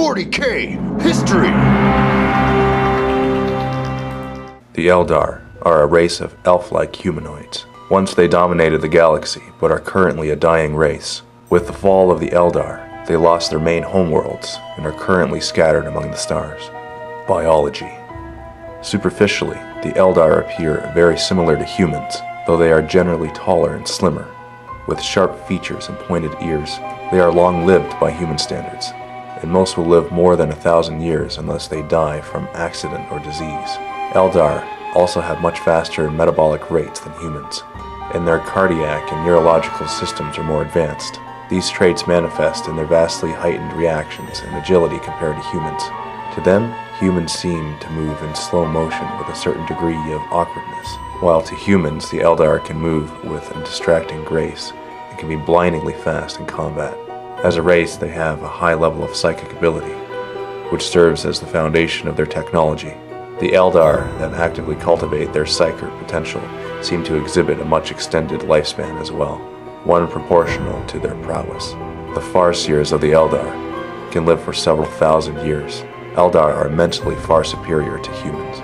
40K History! The Eldar are a race of elf-like humanoids. Once they dominated the galaxy, but are currently a dying race. With the fall of the Eldar, they lost their main homeworlds and are currently scattered among the stars. Biology. Superficially, the Eldar appear very similar to humans, though they are generally taller and slimmer. With sharp features and pointed ears, they are long-lived by human standards, and most will live more than 1,000 years unless they die from accident or disease. Eldar also have much faster metabolic rates than humans, and their cardiac and neurological systems are more advanced. These traits manifest in their vastly heightened reactions and agility compared to humans. To them, humans seem to move in slow motion with a certain degree of awkwardness, while to humans the Eldar can move with a distracting grace and can be blindingly fast in combat. As a race, they have a high level of psychic ability, which serves as the foundation of their technology. The Eldar that actively cultivate their psychic potential seem to exhibit a much extended lifespan as well, one proportional to their prowess. The Farseers of the Eldar can live for several thousand years. Eldar are mentally far superior to humans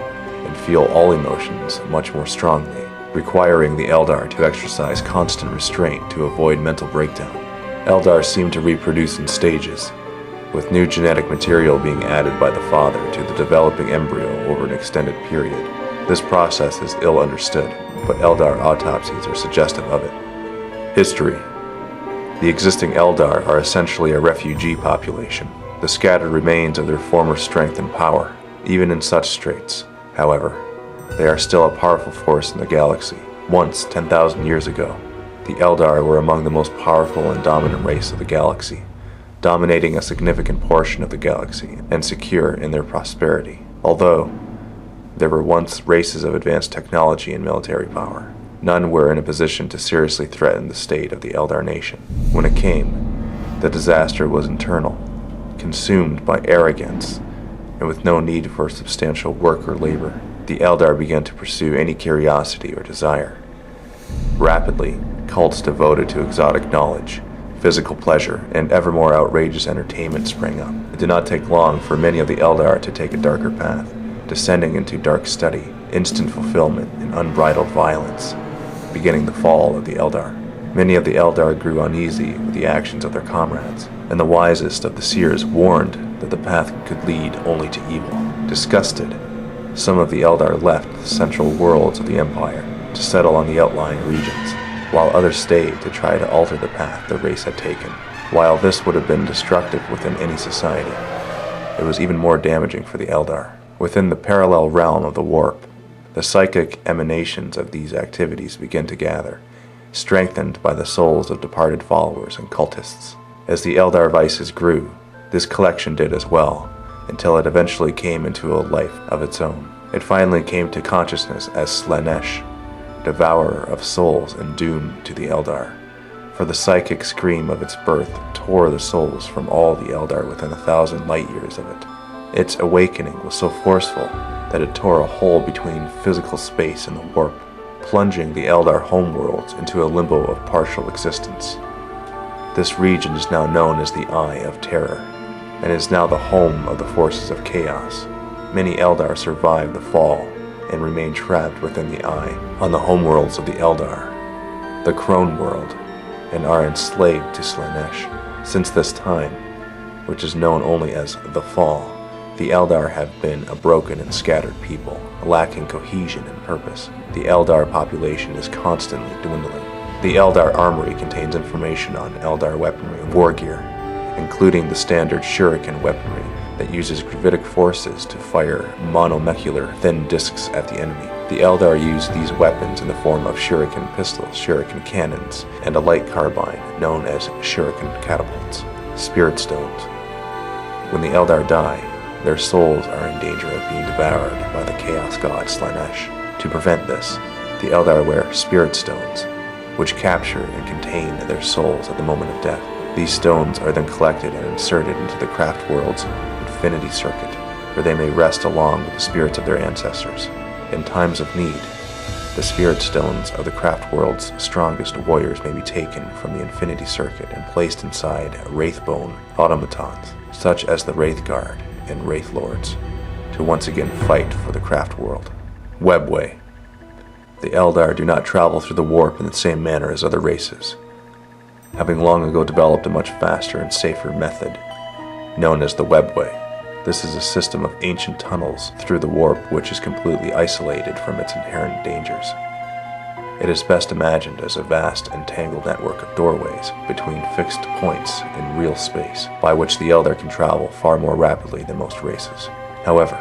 and feel all emotions much more strongly, requiring the Eldar to exercise constant restraint to avoid mental breakdown. Eldar seem to reproduce in stages, with new genetic material being added by the father to the developing embryo over an extended period. This process is ill understood, but Eldar autopsies are suggestive of it. History. The existing Eldar are essentially a refugee population, the scattered remains of their former strength and power. Even in such straits, however, they are still a powerful force in the galaxy. Once, 10,000 years ago, the Eldar were among the most powerful and dominant race of the galaxy, dominating a significant portion of the galaxy and secure in their prosperity. Although there were once races of advanced technology and military power, none were in a position to seriously threaten the state of the Eldar nation. When it came, the disaster was internal, consumed by arrogance, and with no need for substantial work or labor. The Eldar began to pursue any curiosity or desire. Rapidly, cults devoted to exotic knowledge, physical pleasure, and ever more outrageous entertainment sprang up. It did not take long for many of the Eldar to take a darker path, descending into dark study, instant fulfillment, and unbridled violence, beginning the fall of the Eldar. Many of the Eldar grew uneasy with the actions of their comrades, and the wisest of the seers warned that the path could lead only to evil. Disgusted, some of the Eldar left the central worlds of the Empire to settle on the outlying regions, while others stayed to try to alter the path the race had taken. While this would have been destructive within any society, it was even more damaging for the Eldar. Within the parallel realm of the warp, the psychic emanations of these activities began to gather, strengthened by the souls of departed followers and cultists. As the Eldar vices grew, this collection did as well, until it eventually came into a life of its own. It finally came to consciousness as Slaanesh, devourer of souls and doomed to the Eldar, for the psychic scream of its birth tore the souls from all the Eldar within 1,000 light-years of it. Its awakening was so forceful that it tore a hole between physical space and the warp, plunging the Eldar homeworlds into a limbo of partial existence. This region is now known as the Eye of Terror, and is now the home of the forces of chaos. Many Eldar survived the fall and remain trapped within the Eye on the homeworlds of the Eldar, the Crone world, and are enslaved to Slaanesh. Since this time, which is known only as the Fall, the Eldar have been a broken and scattered people, lacking cohesion and purpose. The Eldar population is constantly dwindling. The Eldar Armory contains information on Eldar weaponry and war gear, including the standard shuriken weaponry that uses gravitic forces to fire monomolecular thin discs at the enemy. The Eldar use these weapons in the form of shuriken pistols, shuriken cannons, and a light carbine known as shuriken catapults, spirit stones. When the Eldar die, their souls are in danger of being devoured by the chaos god Slaanesh. To prevent this, the Eldar wear spirit stones, which capture and contain their souls at the moment of death. These stones are then collected and inserted into the craft world's infinity circuit, where they may rest along with the spirits of their ancestors. In times of need, The spirit stones of the craft world's strongest warriors may be taken from the Infinity Circuit and placed inside Wraithbone automatons, such as the Wraith Guard and Wraith Lords, to once again fight for the craft world. Webway. The Eldar do not travel through the warp in the same manner as other races, having long ago developed a much faster and safer method, known as the Webway. This is a system of ancient tunnels through the warp which is completely isolated from its inherent dangers. It is best imagined as a vast and tangled network of doorways between fixed points in real space, by which the Eldar can travel far more rapidly than most races. However,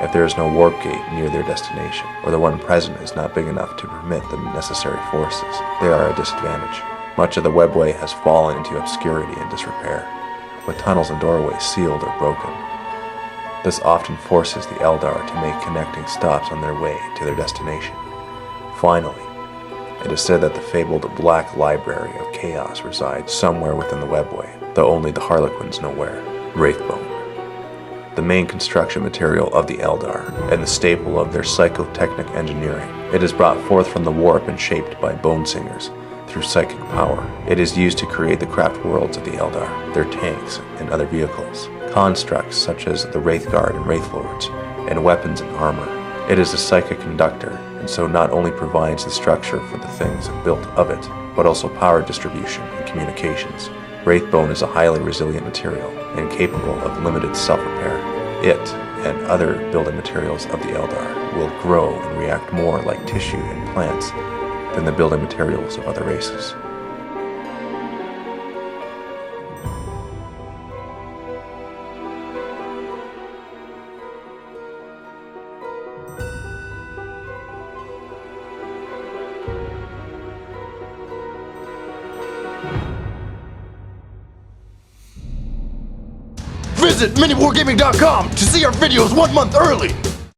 if there is no warp gate near their destination, or the one present is not big enough to permit the necessary forces, they are at a disadvantage. Much of the Webway has fallen into obscurity and disrepair, with tunnels and doorways sealed or broken. This often forces the Eldar to make connecting stops on their way to their destination. Finally, it is said that the fabled Black Library of Chaos resides somewhere within the Webway, though only the Harlequins know where. Wraithbone. The main construction material of the Eldar, and the staple of their psychotechnic engineering. It is brought forth from the warp and shaped by bone singers through psychic power. It is used to create the craft worlds of the Eldar, their tanks, and other vehicles. Constructs such as the Wraith Guard and Wraith Lords, and weapons and armor. It is a psychic conductor, and so not only provides the structure for the things built of it, but also power distribution and communications. Wraithbone is a highly resilient material, and capable of limited self-repair. It, and other building materials of the Eldar, will grow and react more like tissue and plants than the building materials of other races. Visit MiniWarGaming.com to see our videos 1 month early.